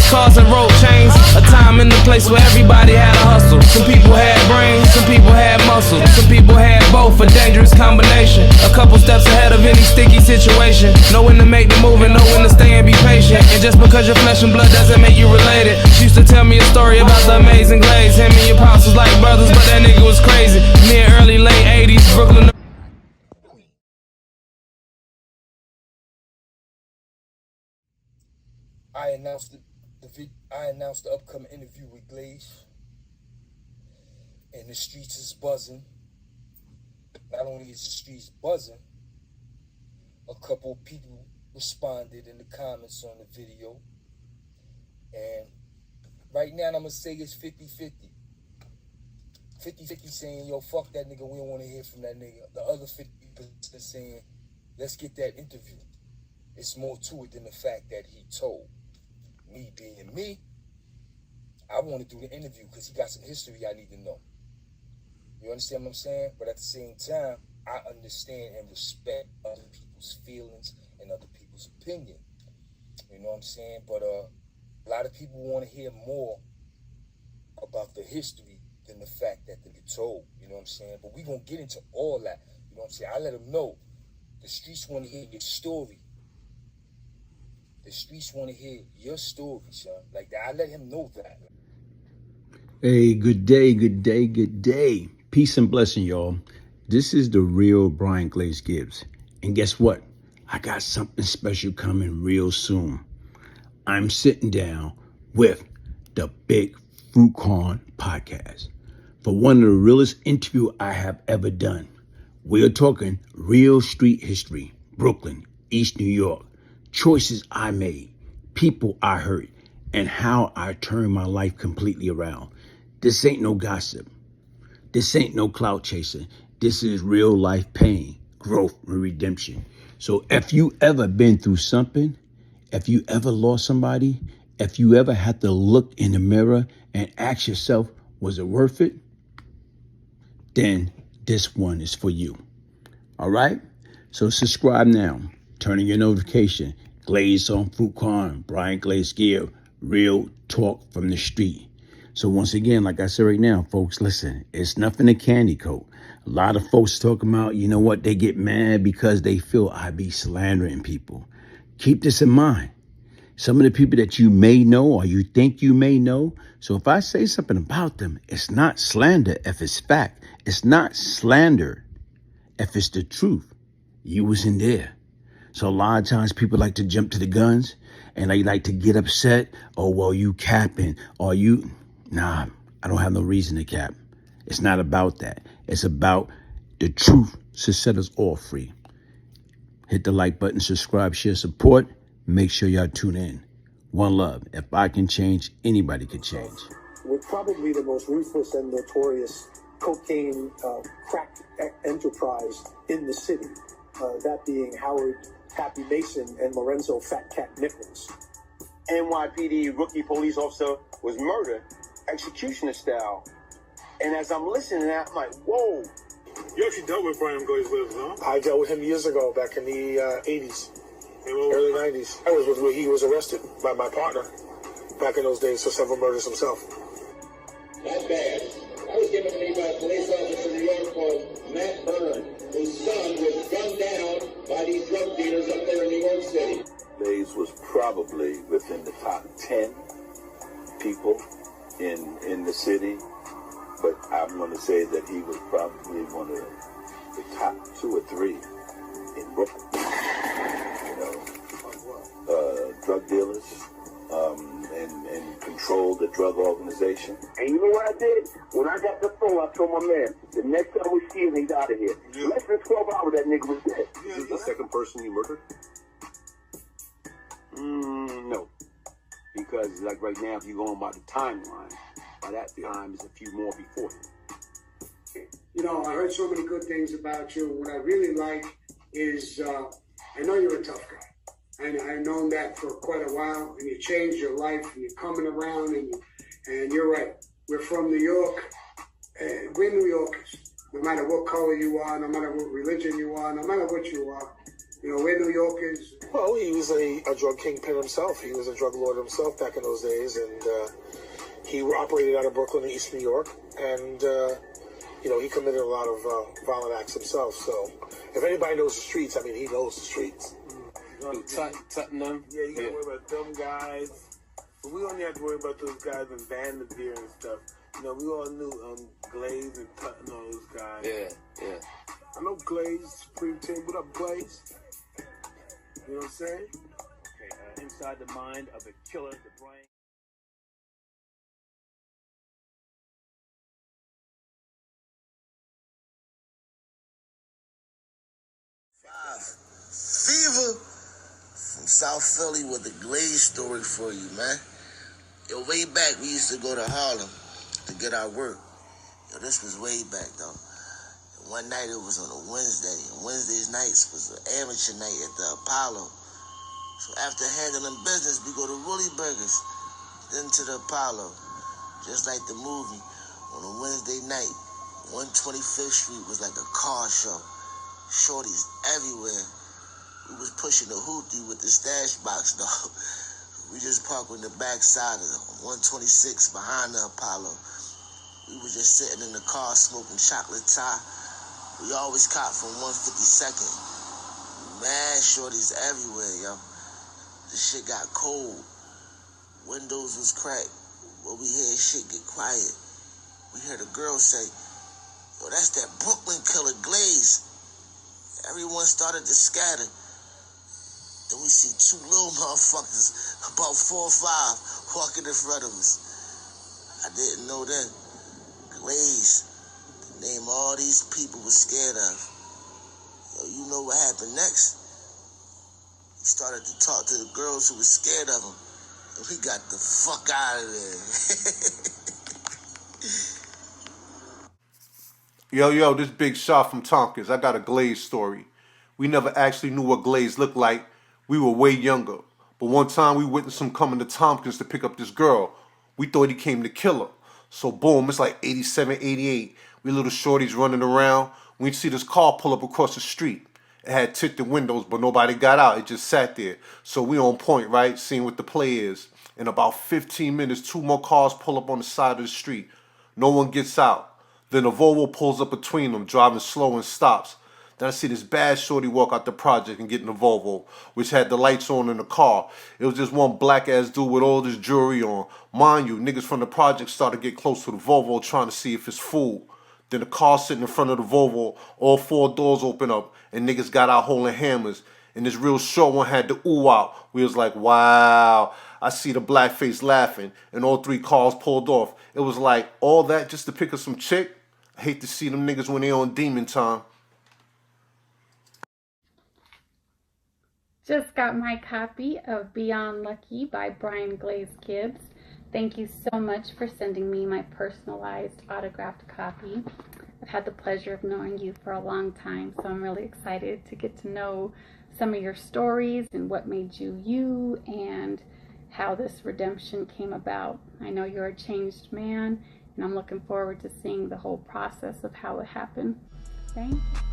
cars and rope chains. A time and a place where everybody had a hustle. Some people had brains, some people had muscle. Some people had both, a dangerous combination. A couple steps ahead of any sticky situation. Know when to make the move and know when to stay and be patient. And just because you're flesh and blood doesn't make you related. She used to tell me a story about the amazing Glaze. Him and your pops was like brothers, but that nigga was crazy. Me in early, late 80s, Brooklyn. I announced the upcoming interview with Glaze, and the streets is buzzing. Not only is the streets buzzing, a couple of people responded in the comments on the video, and right now I'm gonna say it's 50-50. 50-50 saying, yo, fuck that nigga, we don't want to hear from that nigga. The other 50% saying, let's get that interview. It's more to it than the fact that he told. Me being me, I want to do the interview because he got some history I need to know. You understand what I'm saying? But at the same time, I understand and respect other people's feelings and other people's opinion. You know what I'm saying? But a lot of people want to hear more about the history than the fact that they get told. You know what I'm saying? But we going to get into all that. You know what I'm saying? I let them know the streets want to hear your story. The streets want to hear your story, son. Like that. I let him know that. Hey, good day, good day, good day. Peace and blessing, y'all. This is the real Brian Glaze Gibbs. And guess what? I got something special coming real soon. I'm sitting down with the Big Fruitquan Podcast for one of the realest interviews I have ever done. We're talking real street history, Brooklyn, East New York, choices I made, people I hurt, and how I turned my life completely around. This ain't no gossip. This ain't no clout chasing. This is real life pain, growth, and redemption. So if you ever been through something, if you ever lost somebody, if you ever had to look in the mirror and ask yourself, was it worth it? Then this one is for you. All right? So subscribe now. Turn on your notification. Glaze on Fruitquan, Brian Glaze Gibbs, real talk from the street. So once again, like I said right now, folks, listen, it's nothing to candy coat. A lot of folks talking about, you know what, they get mad because they feel I be slandering people. Keep this in mind. Some of the people that you may know or you think you may know. So if I say something about them, it's not slander if it's fact. It's not slander if it's the truth. You wasn't there. So a lot of times people like to jump to the guns and they like to get upset. Oh, well, you capping or you. Nah, I don't have no reason to cap. It's not about that. It's about the truth to set us all free. Hit the like button, subscribe, share, support. Make sure y'all tune in. One love. If I can change, anybody can change. We're probably the most ruthless and notorious cocaine crack enterprise in the city. That being Howard Happy Mason and Lorenzo Fat Cat Nichols. NYPD rookie police officer was murdered, executioner style. And as I'm listening to that, I'm like, whoa. You actually dealt with Brian Glaze Gibbs, huh? I dealt with him years ago, back in the 80s, early 90s. I was where he was arrested by my partner back in those days for several murders himself. Not bad. I was given to me by a police officer in New York called Matt Byrne, whose son was gunned down by these drug dealers up there in New York City. Glaze was probably within the top 10 people in the city, but I'm going to say that he was probably one of the top 2 or 3 in Brooklyn. You know, drug dealers, and controlled the drug organization. And you know what I did? When I got the phone, I told my man, the next time we see him, he's out of here. Yeah. Less than 12 hours, that nigga was dead. Is this the second person you murdered? No. Because, like, right now, if you're going by the timeline, by that time, there's a few more before him. You know, I heard so many good things about you. What I really like is, I know you're a tough guy. And I've known that for quite a while, and you changed your life, and you're coming around, and you're right. We're from New York, and we're New Yorkers. No matter what color you are, no matter what religion you are, no matter what you are, We're New Yorkers. Well, he was a drug kingpin himself. He was a drug lord himself back in those days, and he operated out of Brooklyn and East New York, and he committed a lot of violent acts himself. So, if anybody knows the streets, I mean, he knows the streets. Tottenham. Yeah, you gotta worry about them guys. But we only have to worry about those guys in Vanderveer and stuff. We all knew Glaze and Tottenham, all those guys. Yeah. I know Glaze, Supreme Team. What up, Glaze? You know what I'm saying? Okay, inside the mind of the killer, the Brian. Fever from South Philly with a Glaze story for you, man. Way back we used to go to Harlem to get our work. This was way back though. And one night it was on a Wednesday, and Wednesdays nights was an amateur night at the Apollo. So after handling business, we go to Woolly Burgers, then to the Apollo. Just like the movie, on a Wednesday night, 125th Street was like a car show. Shorties everywhere. We was pushing the hoopty with the stash box, though. We just parked on the back side of 126 behind the Apollo. We was just sitting in the car smoking chocolate tie. We always caught from 152nd. Mad shorties everywhere, yo. The shit got cold. Windows was cracked. But we heard shit get quiet. We heard a girl say, "Yo, that's that Brooklyn killer Glaze." Everyone started to scatter. Then we see two little motherfuckers, about 4 or 5, walking in front of us. I didn't know then. Glaze, the name all these people were scared of. Yo, you know what happened next? He started to talk to the girls who were scared of him. And we got the fuck out of there. Yo, this Big Shot from Tompkins. I got a Glaze story. We never actually knew what Glaze looked like. We were way younger. But one time we witnessed him coming to Tompkins to pick up this girl. We thought he came to kill her. So boom, it's like 87, 88. We little shorties running around. We see this car pull up across the street. It had tinted windows, but nobody got out. It just sat there. So we on point, right? Seeing what the play is. In about 15 minutes, 2 more cars pull up on the side of the street. No one gets out. Then a Volvo pulls up between them, driving slow and stops. Then I see this bad shorty walk out the project and get in the Volvo, which had the lights on in the car. It was just one black-ass dude with all this jewelry on. Mind you, niggas from the project started to get close to the Volvo trying to see if it's full. Then the car sitting in front of the Volvo, all 4 doors open up, and niggas got out holding hammers. And this real short one had the ooh out. We was like, wow. I see the black face laughing, and all 3 cars pulled off. It was like, all that just to pick up some chick? I hate to see them niggas when they on demon time. Just got my copy of Beyond Lucky by Brian Glaze Gibbs. Thank you so much for sending me my personalized autographed copy. I've had the pleasure of knowing you for a long time, so I'm really excited to get to know some of your stories and what made you you and how this redemption came about. I know you're a changed man, and I'm looking forward to seeing the whole process of how it happened. Thank you.